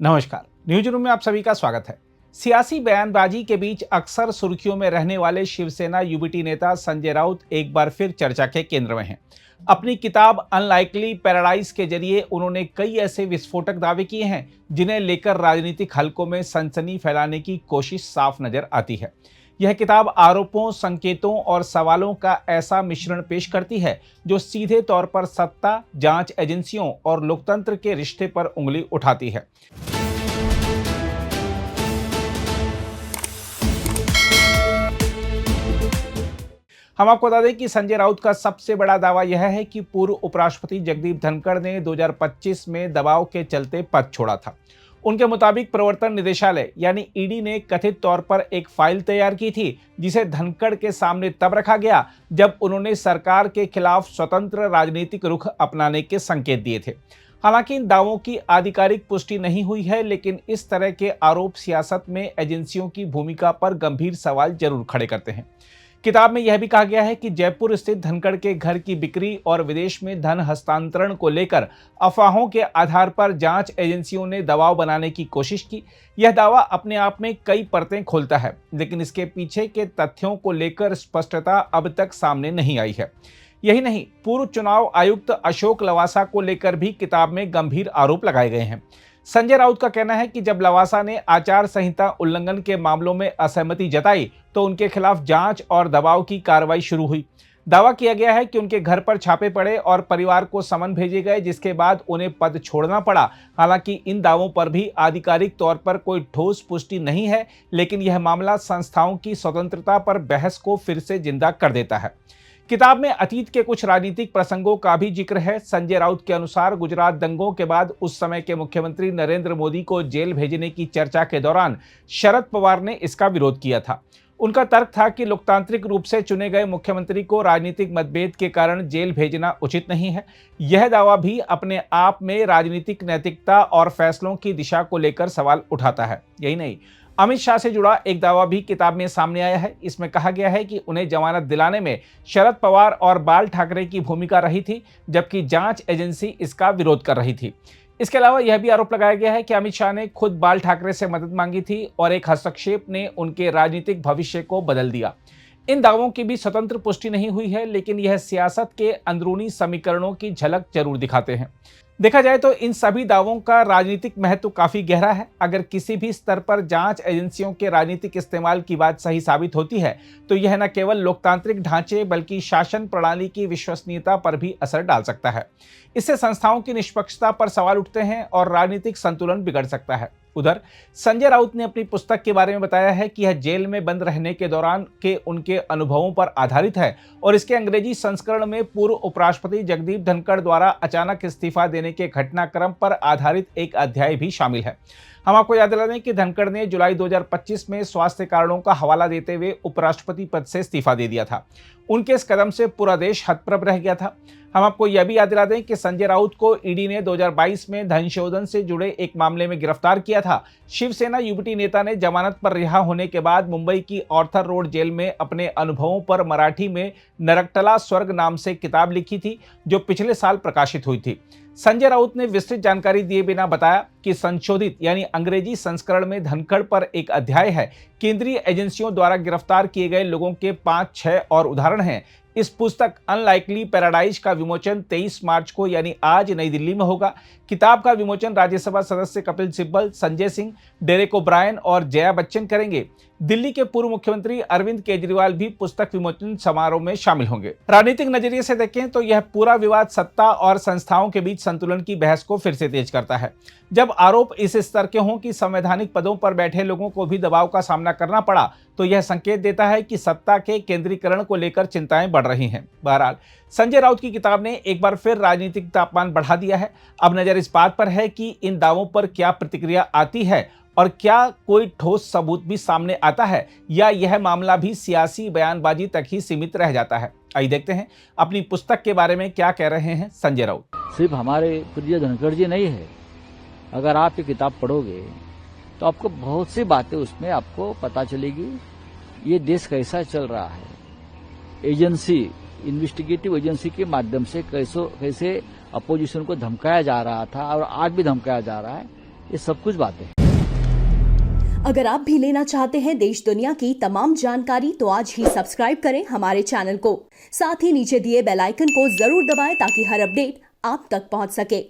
नमस्कार। News room में आप सभी का स्वागत है। सियासी बयानबाजी के बीच अक्सर सुर्खियों में रहने वाले शिवसेना यूबीटी नेता संजय राउत एक बार फिर चर्चा के केंद्र में हैं। अपनी किताब अनलाइकली पैराडाइज के जरिए उन्होंने कई ऐसे विस्फोटक दावे किए हैं जिन्हें लेकर राजनीतिक हलकों में सनसनी फैलाने की कोशिश साफ नजर आती है। यह किताब आरोपों, संकेतों और सवालों का ऐसा मिश्रण पेश करती है जो सीधे तौर पर सत्ता, जांच एजेंसियों और लोकतंत्र के रिश्ते पर उंगली उठाती है। हम आपको बता दें कि संजय राउत का सबसे बड़ा दावा यह है कि पूर्व उपराष्ट्रपति जगदीप धनखड़ ने 2025 में दबाव के चलते पद छोड़ा था। उनके मुताबिक प्रवर्तन निदेशालय यानी ईडी ने कथित तौर पर एक फाइल तैयार की थी जिसे धनखड़ के सामने तब रखा गया जब उन्होंने सरकार के खिलाफ स्वतंत्र राजनीतिक रुख अपनाने के संकेत दिए थे। हालांकि इन दावों की आधिकारिक पुष्टि नहीं हुई है, लेकिन इस तरह के आरोप सियासत में एजेंसियों की भूमिका पर गंभीर सवाल जरूर खड़े करते हैं। किताब में यह भी कहा गया है कि जयपुर स्थित धनखड़ के घर की बिक्री और विदेश में धन हस्तांतरण को लेकर अफवाहों के आधार पर जांच एजेंसियों ने दबाव बनाने की कोशिश की। यह दावा अपने आप में कई परतें खोलता है, लेकिन इसके पीछे के तथ्यों को लेकर स्पष्टता अब तक सामने नहीं आई है। यही नहीं, पूर्व चुनाव आयुक्त अशोक लवासा को लेकर भी किताब में गंभीर आरोप लगाए गए हैं। संजय राउत का कहना है कि जब लवासा ने आचार संहिता उल्लंघन के मामलों में असहमति जताई तो उनके खिलाफ जांच और दबाव की कार्रवाई शुरू हुई। दावा किया गया है कि उनके घर पर छापे पड़े और परिवार को समन भेजे गए, जिसके बाद उन्हें पद छोड़ना पड़ा। हालांकि इन दावों पर भी आधिकारिक तौर पर कोई ठोस पुष्टि नहीं है, लेकिन यह मामला संस्थाओं की स्वतंत्रता पर बहस को फिर से जिंदा कर देता है। किताब में अतीत के कुछ राजनीतिक प्रसंगों का भी जिक्र है। संजय राउत के अनुसार गुजरात दंगों के बाद उस समय के मुख्यमंत्री नरेंद्र मोदी को जेल भेजने की चर्चा के दौरान शरद पवार ने इसका विरोध किया था। उनका तर्क था कि लोकतांत्रिक रूप से चुने गए मुख्यमंत्री को राजनीतिक मतभेद के कारण जेल भेजना उचित नहीं है। यह दावा भी अपने आप में राजनीतिक नैतिकता और फैसलों की दिशा को लेकर सवाल उठाता है। यही नहीं, अमित शाह से जुड़ा एक दावा भी किताब में सामने आया है। इसमें कहा गया है कि उन्हें जमानत दिलाने में शरद पवार और बाल ठाकरे की भूमिका रही थी, जबकि जांच एजेंसी इसका विरोध कर रही थी। इसके अलावा यह भी आरोप लगाया गया है कि अमित शाह ने खुद बाल ठाकरे से मदद मांगी थी और एक हस्तक्षेप ने उनके राजनीतिक भविष्य को बदल दिया। इन दावों की भी स्वतंत्र पुष्टि नहीं हुई है, लेकिन यह सियासत के अंदरूनी समीकरणों की झलक जरूर दिखाते हैं। देखा जाए तो इन सभी दावों का राजनीतिक महत्व काफी गहरा है। अगर किसी भी स्तर पर जांच एजेंसियों के राजनीतिक इस्तेमाल की बात सही साबित होती है तो यह न केवल लोकतांत्रिक ढांचे बल्कि शासन प्रणाली की विश्वसनीयता पर भी असर डाल सकता है। इससे संस्थाओं की निष्पक्षता पर सवाल उठते हैं और राजनीतिक संतुलन बिगड़ सकता है। उधर संजय राउत ने अपनी पुस्तक के बारे में बताया है कि यह जेल में बंद रहने के दौरान के उनके अनुभवों पर आधारित है और इसके अंग्रेजी संस्करण में पूर्व उपराष्ट्रपति जगदीप धनखड़ द्वारा अचानक इस्तीफा देने के घटनाक्रम पर आधारित एक अध्याय भी शामिल है। हम आपको याद दिला दें कि धनखड़ ने जुलाई 2025 में स्वास्थ्य कारणों का हवाला देते हुए उपराष्ट्रपति पद से इस्तीफा दे दिया था। उनके इस कदम से पूरा देश हतप्रभ रह गया था। हम आपको यह भी याद दिला दें कि संजय राउत को ईडी ने 2022 में धन शोधन से जुड़े एक मामले में गिरफ्तार किया था। शिवसेना यूबीटी नेता ने जमानत पर रिहा होने के बाद मुंबई की ऑर्थर रोड जेल में अपने अनुभवों पर मराठी में नरकटला स्वर्ग नाम से किताब लिखी थी, जो पिछले साल प्रकाशित हुई थी। संजय राउत ने विस्तृत जानकारी दिए बिना बताया कि संशोधित यानी अंग्रेजी संस्करण में धनखड़ पर एक अध्याय है। केंद्रीय एजेंसियों द्वारा गिरफ्तार किए गए लोगों के 5-6 और उदाहरण हैं। इस पुस्तक अनलाइकली पैराडाइज का विमोचन 23 मार्च को यानी आज नई दिल्ली में होगा। किताब का विमोचन राज्यसभा सदस्य कपिल सिब्बल, संजय सिंह, डेरेक ओब्रायन और जया बच्चन करेंगे। दिल्ली के पूर्व मुख्यमंत्री अरविंद केजरीवाल भी पुस्तक विमोचन समारोह में शामिल होंगे। राजनीतिक नजरिए से देखें तो यह पूरा विवाद सत्ता और संस्थाओं के बीच संतुलन की बहस को फिर से तेज करता है। जब आरोप इस स्तर के हों कि संवैधानिक पदों पर बैठे लोगों को भी दबाव का सामना करना पड़ा, तो यह संकेत देता है कि सत्ता के केंद्रीकरण को लेकर चिंताएं बढ़ रही हैं। बहरहाल, संजय राउत की किताब ने एक बार फिर राजनीतिक तापमान बढ़ा दिया है। अब नजर इस बात पर है कि इन दावों पर क्या प्रतिक्रिया आती है और क्या कोई ठोस सबूत भी सामने आता है, या यह मामला भी सियासी बयानबाजी तक ही सीमित रह जाता है। आइए देखते हैं अपनी पुस्तक के बारे में क्या कह रहे हैं संजय राउत। सिर्फ हमारे प्रिय धनखड़ जी नहीं है, अगर आप ये किताब पढ़ोगे तो आपको बहुत सी बातें उसमें आपको पता चलेगी। ये देश कैसा चल रहा है, एजेंसी, इन्वेस्टिगेटिव एजेंसी के माध्यम से कैसे अपोजिशन को धमकाया जा रहा था और आज भी धमकाया जा रहा है। ये सब कुछ बातें हैं। अगर आप भी लेना चाहते हैं देश दुनिया की तमाम जानकारी तो आज ही सब्सक्राइब करें हमारे चैनल को। साथ ही नीचे दिए बेल आइकन को जरूर दबाएं ताकि हर अपडेट आप तक पहुंच सके।